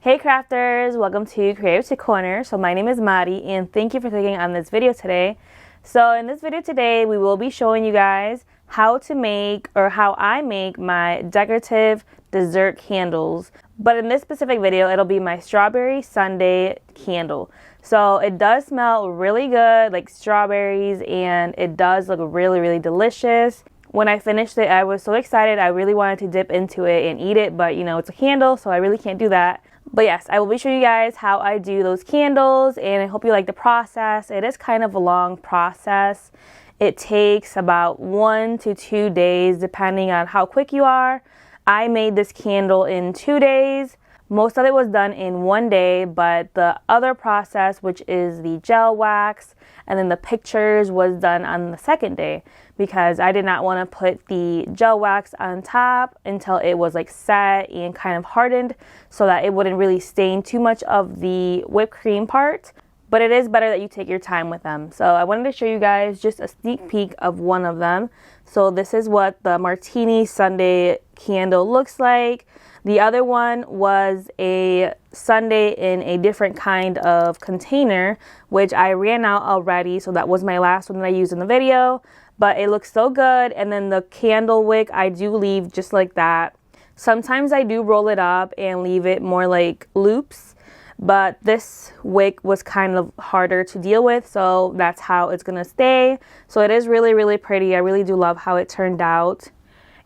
Hey crafters, welcome to Creative Corner. So my name is Mari and thank you for clicking on this video today. So in this video today, we will be showing you guys how to make or how I make my decorative dessert candles. But in this specific video, it'll be my strawberry sundae candle. So it does smell really good, like strawberries, and it does look really delicious. When I finished it, I was so excited. I really wanted to dip into it and eat it, but you know, it's a candle, so I really can't do that. But yes, I will be showing you guys how I do those candles, and I hope you like the process. It is kind of a long process. It takes about 1 to 2 days depending on how quick you are. I made this candle in 2 days. Most of it was done in 1 day, but the other process, which is the gel wax and then the pictures, was done on the second day because I did not want to put the gel wax on top until it was like set and kind of hardened so that it wouldn't really stain too much of the whipped cream part. But it is better that you take your time with them. So I wanted to show you guys just a sneak peek of one of them. So this is what the martini sundae candle looks like. The other one was a sundae in a different kind of container, which I ran out already. So that was my last one that I used in the video. But it looks so good. And then the candle wick, I do leave just like that. Sometimes I do roll it up and leave it more like loops. But this wick was kind of harder to deal with, so that's how it's gonna stay. So it is really pretty. I really do love how it turned out.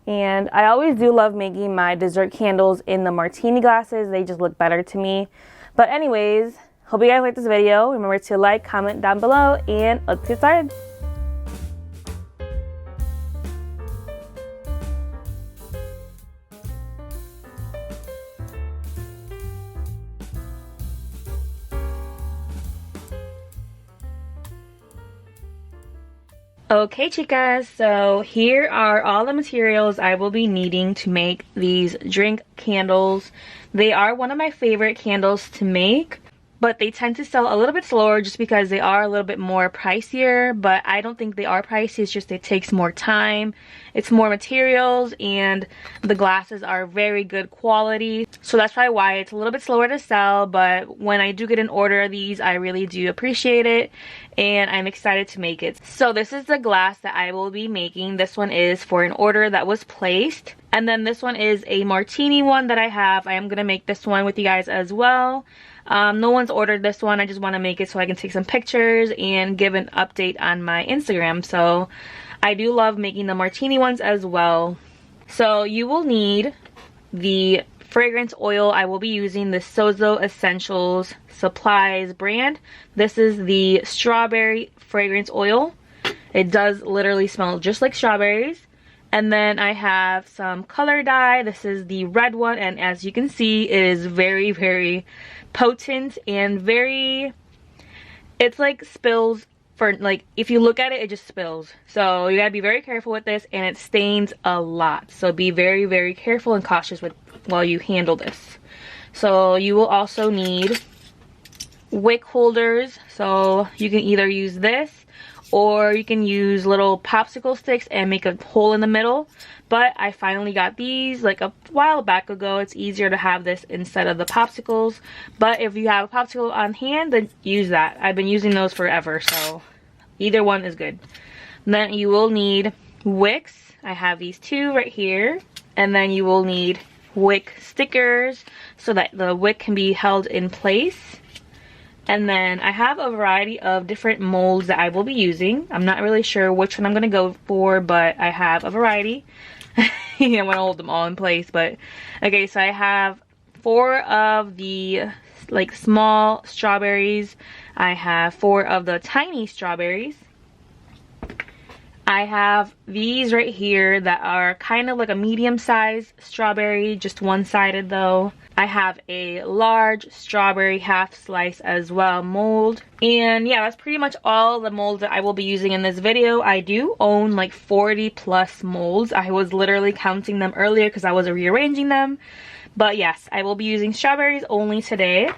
And I always do love making my dessert candles in the martini glasses. They just look better to me. But anyways, hope you guys like this video. Remember to like, comment down below, and let's get started. Okay chicas, so here are all the materials I will be needing to make these drink candles. They are one of my favorite candles to make, but they tend to sell a little bit slower just because they are a little bit more pricier. But I don't think they are pricey, it's just it takes more time, it's more materials, and the glasses are very good quality. So that's probably why it's a little bit slower to sell, but when I do get an order of these, I really do appreciate it, and I'm excited to make it. So this is the glass that I will be making. This one is for an order that was placed. And then this one is a martini one that I have. I am going to make this one with you guys as well. No one's ordered this one. I just want to make it so I can take some pictures and give an update on my Instagram. So I do love making the martini ones as well. So you will need the fragrance oil. I will be using the Sozo Essentials Supplies brand. This is the strawberry fragrance oil. It does literally smell just like strawberries. And then I have some color dye. This is the red one, and as you can see, it is very potent and it's like spills. For like, if you look at it, it just spills. So you gotta be very careful with this, and it stains a lot. So be very careful and cautious with while you handle this. So you will also need wick holders. So you can either use this, or you can use little popsicle sticks and make a hole in the middle. But I finally got these like a while back ago. It's easier to have this instead of the popsicles. But if you have a popsicle on hand, then use that. I've been using those forever, so either one is good. And then you will need wicks. I have these two right here. And then you will need wick stickers so that the wick can be held in place. And then I have a variety of different molds that I will be using. I'm not really sure which one I'm going to go for, but I have a variety. I want to hold them all in place, but okay, so I have 4 of the like small strawberries. I have 4 of the tiny strawberries. I have these right here that are kind of like a medium-sized strawberry, just one-sided though. I have a large strawberry half slice as well mold. And yeah, that's pretty much all the molds that I will be using in this video. I do own like 40 plus molds. I was literally counting them earlier because I was rearranging them. But yes, I will be using strawberries only today.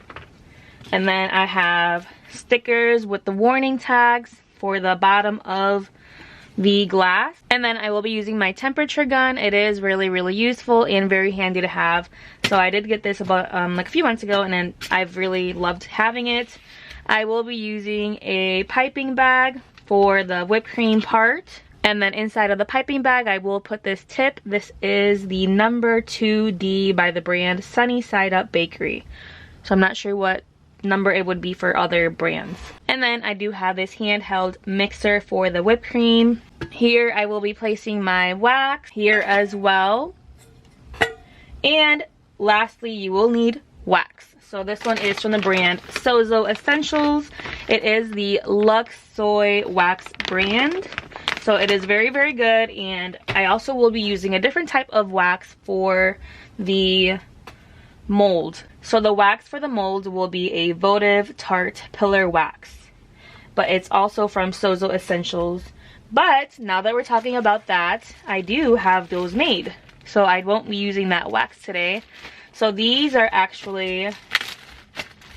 And then I have stickers with the warning tags for the bottom of the glass. And then I will be using my temperature gun. It is really useful and very handy to have. So I did get this about like a few months ago, and then I've really loved having it. I will be using a piping bag for the whipped cream part. And then inside of the piping bag, I will put this tip. This is the number 2D by the brand Sunny Side Up Bakery. So I'm not sure what number it would be for other brands. And then I do have this handheld mixer for the whipped cream. Here I will be placing my wax here as well. And lastly, you will need wax. So this one is from the brand Sozo Essentials. It is the Lux Soy Wax brand. So it is very, very good. And I also will be using a different type of wax for the mold. So the wax for the mold will be a votive tart pillar wax. But it's also from Sozo Essentials. But now that we're talking about that, I do have those made. So I won't be using that wax today. So these are actually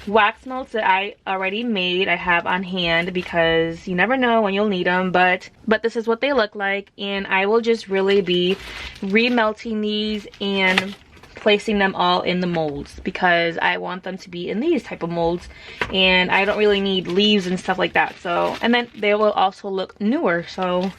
wax melts that I already made. I have on hand because you never know when you'll need them, but this is what they look like, and I will just really be remelting these and placing them all in the molds because I want them to be in these type of molds, and I don't really need leaves and stuff like that. So, and then they will also look newer, so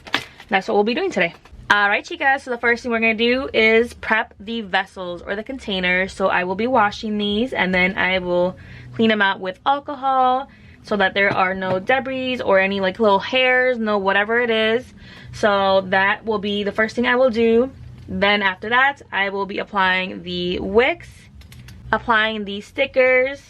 that's what we'll be doing today. Alright, chicas, so the first thing we're going to do is prep the vessels or the containers. So I will be washing these, and then I will clean them out with alcohol so that there are no debris or any like little hairs, no whatever it is. So that will be the first thing I will do. Then after that, I will be applying the wicks, applying the stickers,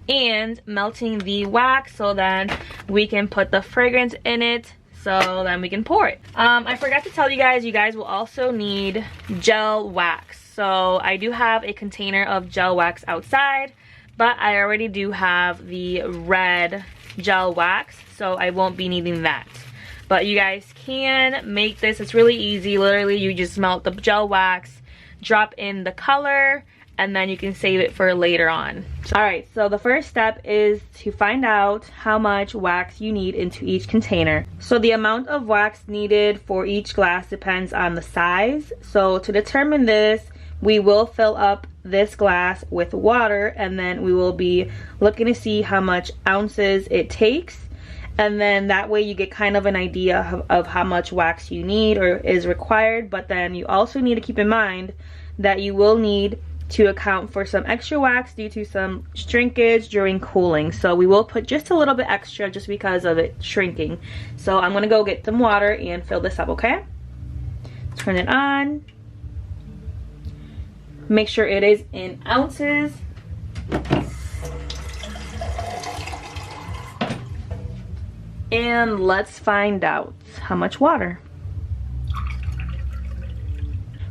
and melting the wax so that we can put the fragrance in it. So then we can pour it. I forgot to tell you guys will also need gel wax. So I do have a container of gel wax outside, but I already do have the red gel wax, so I won't be needing that. But you guys can make this. It's really easy. Literally, you just melt the gel wax, drop in the color, and then you can save it for later on. Alright, so the first step is to find out how much wax you need into each container. So the amount of wax needed for each glass depends on the size. So to determine this, we will fill up this glass with water, and then we will be looking to see how much ounces it takes. And then that way you get kind of an idea of how much wax you need or is required. But then you also need to keep in mind that you will need to account for some extra wax due to some shrinkage during cooling. So we will put just a little bit extra just because of it shrinking. So I'm gonna go get some water and fill this up, okay? Turn it on. Make sure it is in ounces. And let's find out how much water.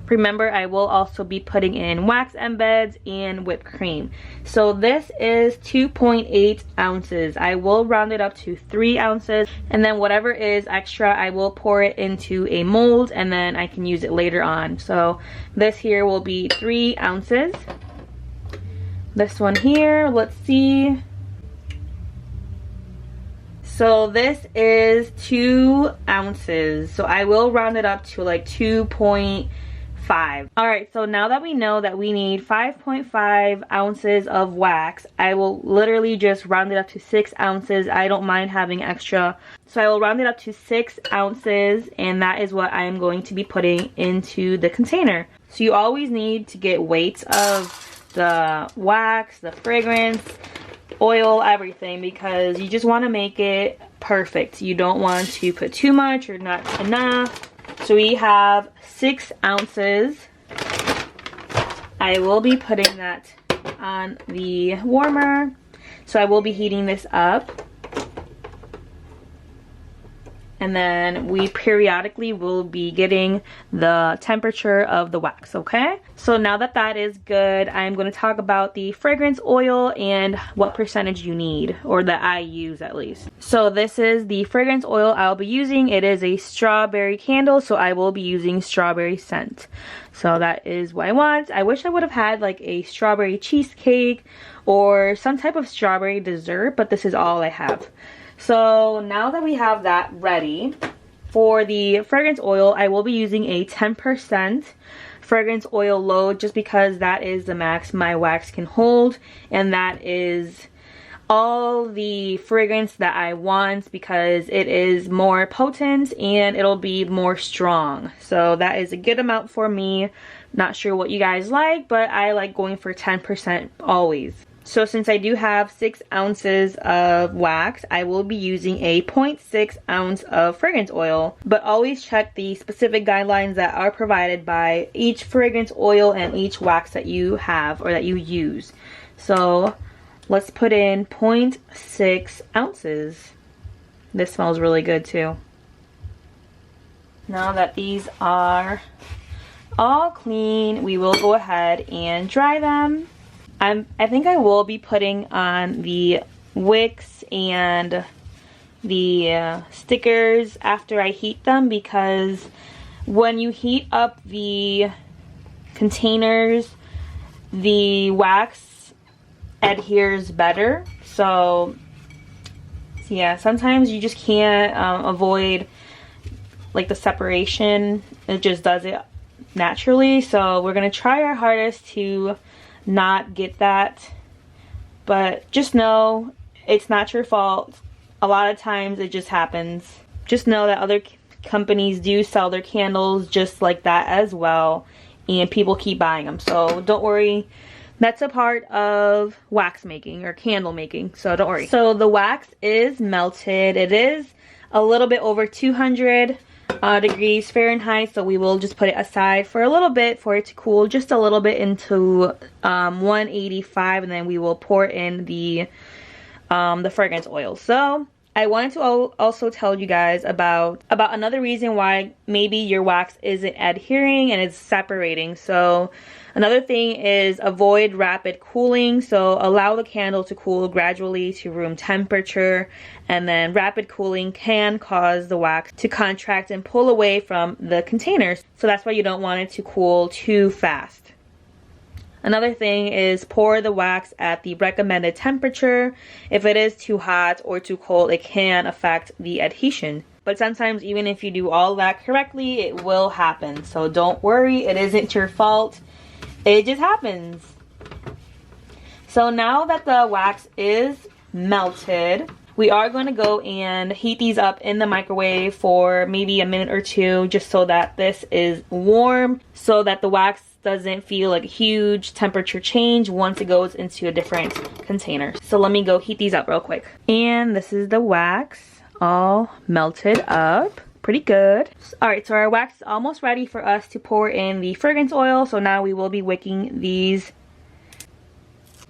Remember, I will also be putting in wax embeds and whipped cream. So this is 2.8 ounces. I will round it up to 3 ounces. And then whatever is extra, I will pour it into a mold, and then I can use it later on. So this here will be 3 ounces. This one here, let's see. So this is 2 ounces. So I will round it up to like 2.5. Alright, so now that we know that we need 5.5 ounces of wax, I will literally just round it up to 6 ounces. I don't mind having extra. So I will round it up to 6 ounces, and that is what I am going to be putting into the container. So you always need to get weights of the wax, the fragrance, oil, everything, because you just want to make it perfect. You don't want to put too much or not enough. So we have 6 ounces. I will be putting that on the warmer. So I will be heating this up. And then we periodically will be getting the temperature of the wax, okay? So now that that is good, I'm going to talk about the fragrance oil and what percentage you need, or that I use at least. So this is the fragrance oil I'll be using. It is a strawberry candle, so I will be using strawberry scent. So that is what I want. I wish I would have had like a strawberry cheesecake or some type of strawberry dessert, but this is all I have. So now that we have that ready, for the fragrance oil, I will be using a 10%. fragrance oil load, just because that is the max my wax can hold, and that is all the fragrance that I want, because it is more potent and it'll be more strong. So that is a good amount for me. Not sure what you guys like, but I like going for 10% always. So since I do have 6 ounces of wax, I will be using a 0.6 ounce of fragrance oil. But always check the specific guidelines that are provided by each fragrance oil and each wax that you have or that you use. So let's put in 0.6 ounces. This smells really good too. Now that these are all clean, we will go ahead and dry them. I think I will be putting on the wicks and the stickers after I heat them, because when you heat up the containers, the wax adheres better. So yeah, sometimes you just can't avoid like the separation. It just does it naturally. So we're gonna try our hardest to not get that, but just know it's not your fault. A lot of times it just happens. Just know that other companies do sell their candles just like that as well, and people keep buying them, so don't worry. That's a part of wax making or candle making, so don't worry. So the wax is melted. It is a little bit over 200 degrees Fahrenheit, so we will just put it aside for a little bit for it to cool just a little bit into 185, and then we will pour in the fragrance oil. So I wanted to also tell you guys about another reason why maybe your wax isn't adhering and it's separating. So another thing is avoid rapid cooling. So allow the candle to cool gradually to room temperature, and then rapid cooling can cause the wax to contract and pull away from the containers. So that's why you don't want it to cool too fast. Another thing is pour the wax at the recommended temperature. If it is too hot or too cold, it can affect the adhesion. But sometimes even if you do all that correctly, it will happen. So don't worry, it isn't your fault. It just happens. So now that the wax is melted, we are going to go and heat these up in the microwave for maybe a minute or two, just so that this is warm, so that the wax doesn't feel like a huge temperature change once it goes into a different container. So let me go heat these up real quick. And this is the wax all melted up. Pretty good. Alright, so our wax is almost ready for us to pour in the fragrance oil. So now we will be wicking these.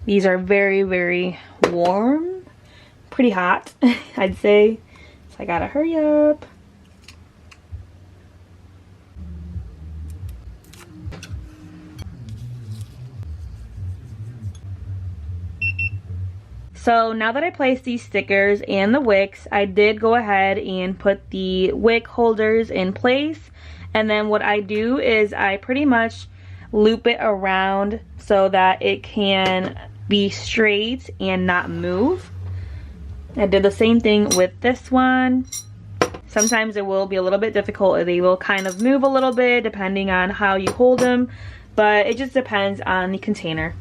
These are very, very warm. Pretty hot, I'd say. So I gotta hurry up. So now that I placed these stickers and the wicks, I did go ahead and put the wick holders in place. And then what I do is I pretty much loop it around so that it can be straight and not move. I did the same thing with this one. Sometimes it will be a little bit difficult. They will kind of move a little bit depending on how you hold them, but it just depends on the container.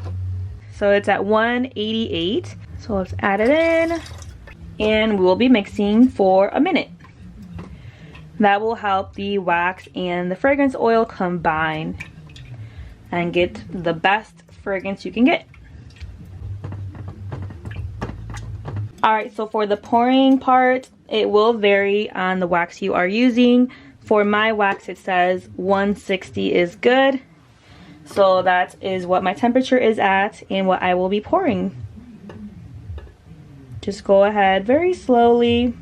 So it's at 188. So let's add it in, and we will be mixing for a minute. That will help the wax and the fragrance oil combine and get the best fragrance you can get. Alright, so for the pouring part, it will vary on the wax you are using. For my wax, it says 160 is good. So that is what my temperature is at and what I will be pouring. Just go ahead very slowly.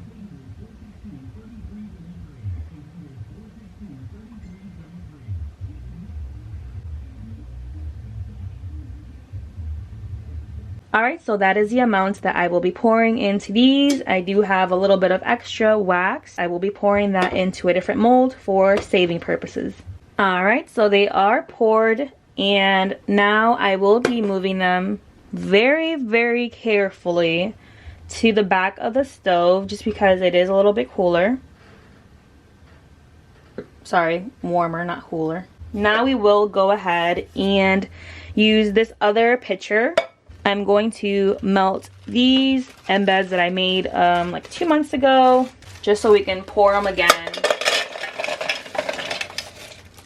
Alright, so that is the amount that I will be pouring into these. I do have a little bit of extra wax. I will be pouring that into a different mold for saving purposes. Alright, so they are poured, and now I will be moving them very, very carefully to the back of the stove, just because it is a little bit cooler. Sorry, warmer, not cooler. Now we will go ahead and use this other pitcher. I'm going to melt these embeds that I made like 2 months ago, just so we can pour them again.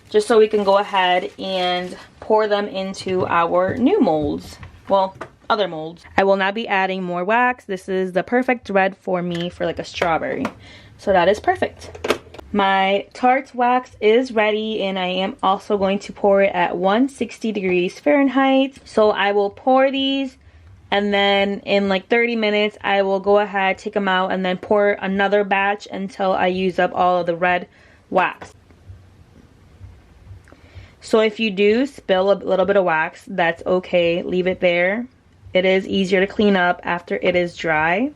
Just so we can go ahead and pour them into our new molds. Well, other molds. I will not be adding more wax. This is the perfect red for me for like a strawberry. So that is perfect. My Tarte wax is ready, and I am also going to pour it at 160 degrees Fahrenheit. So I will pour these, and then in like 30 minutes I will go ahead, take them out, and then pour another batch until I use up all of the red wax. So if you do spill a little bit of wax, that's okay, leave it there. It is easier to clean up after it is dry.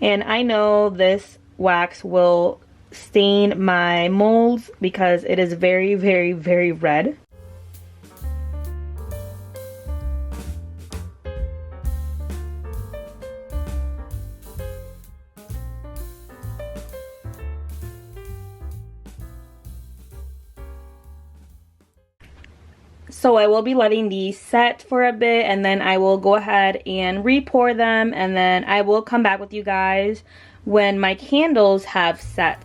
And I know this wax will stain my molds because it is very, very, very red. So I will be letting these set for a bit, and then I will go ahead and re-pour them, and then I will come back with you guys when my candles have set.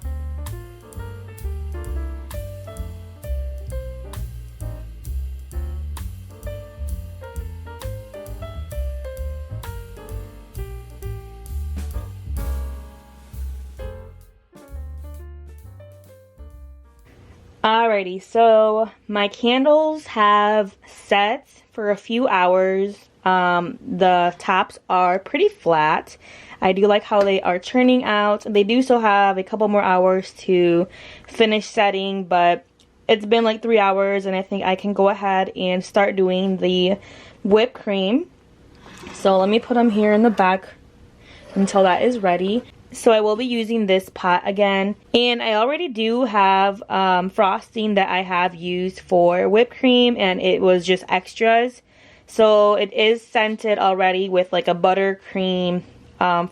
Alrighty, so my candles have set for a few hours. The tops are pretty flat. I do like how they are turning out. They do still have a couple more hours to finish setting, but it's been like 3 hours, and I think I can go ahead and start doing the whipped cream. So let me put them here in the back until that is ready. So I will be using this pot again, and I already do have frosting that I have used for whipped cream, and it was just extras. So it is scented already with like a buttercream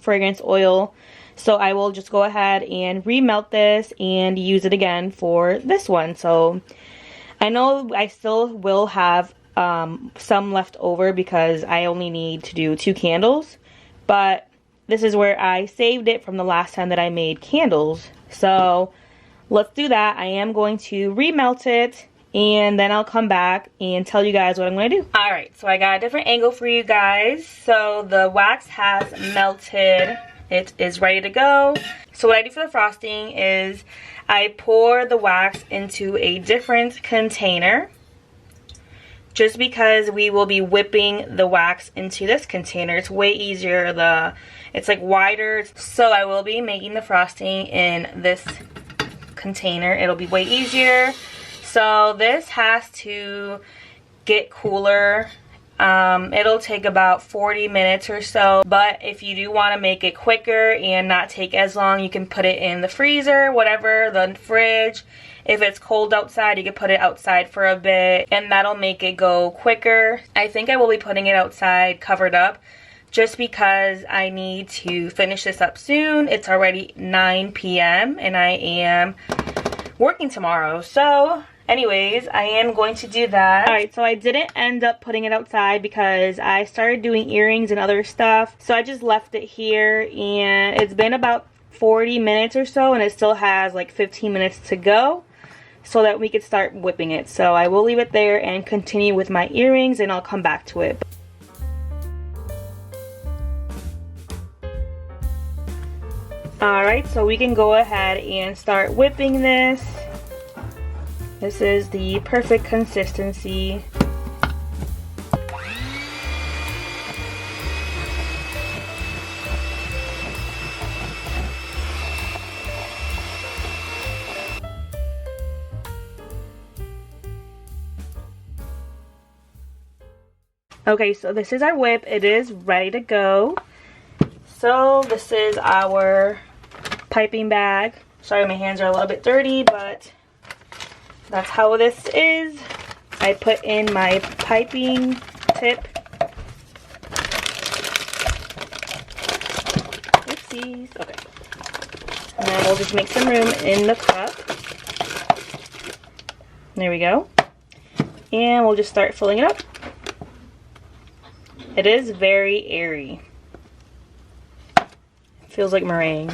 fragrance oil. So I will just go ahead and remelt this and use it again for this one. So I know I still will have some left over because I only need to do 2 candles, but this is where I saved it from the last time that I made candles. So let's do that. I am going to remelt it, and then I'll come back and tell you guys what I'm going to do. Alright, so I got a different angle for you guys. So the wax has melted. It is ready to go. So what I do for the frosting is I pour the wax into a different container, just because we will be whipping the wax into this container. It's way easier. It's like wider. So I will be making the frosting in this container. It'll be way easier. So this has to get cooler. It'll take about 40 minutes or so, but if you do want to make it quicker and not take as long, you can put it in the freezer, whatever, the fridge. If it's cold outside, you can put it outside for a bit, and that'll make it go quicker. I think I will be putting it outside covered up just because I need to finish this up soon. It's already 9 p.m. and I am working tomorrow. So anyways, I am going to do that. Alright, so I didn't end up putting it outside because I started doing earrings and other stuff. So I just left it here, and it's been about 40 minutes or so, and it still has like 15 minutes to go so that we could start whipping it. So I will leave it there and continue with my earrings, and I'll come back to it. Alright, so we can go ahead and start whipping this. This is the perfect consistency. Okay, so this is our whip. It is ready to go. So this is our piping bag. Sorry, my hands are a little bit dirty, but that's how this is. I put in my piping tip. Oopsies. Okay. And then we'll just make some room in the cup. There we go. And we'll just start filling it up. It is very airy. It feels like meringue.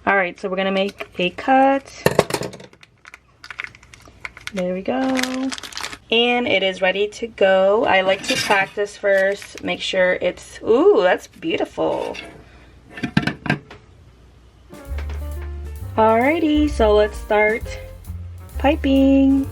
Alright, so we're gonna make a cut. There we go. And it is ready to go. I like to practice first, make sure it's, ooh, that's beautiful. Alrighty, so let's start piping.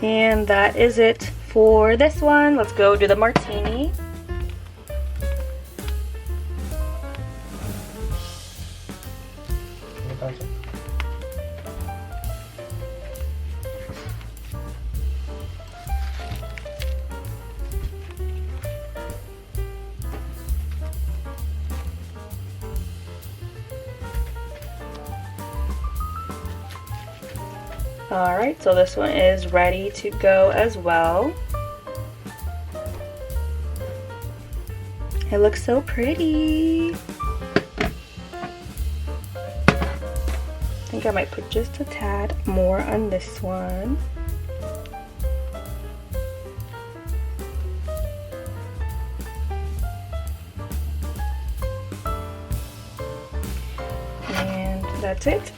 And that is it for this one. Let's go do the martini. Alright, so this one is ready to go as well. It looks so pretty. I think I might put just a tad more on this one. And that's it.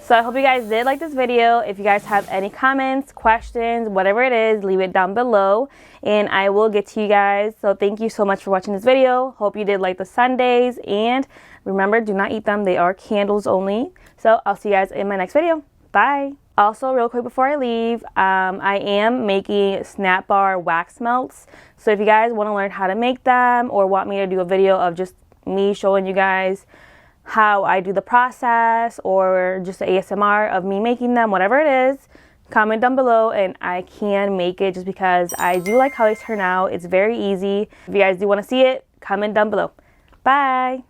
So I hope you guys did like this video. If you guys have any comments, questions, whatever it is, leave it down below and I will get to you guys. So thank you so much for watching this video. Hope you did like the sundaes, and remember, do not eat them. They are candles only. So I'll see you guys in my next video. Bye. Also, real quick before I leave, I am making snap bar wax melts. So if you guys want to learn how to make them or want me to do a video of just me showing you guys how I do the process, or just the ASMR of me making them, whatever it is, comment down below and I can make it, just because I do like how they turn out. It's very easy. If you guys do want to see it, comment down below. Bye.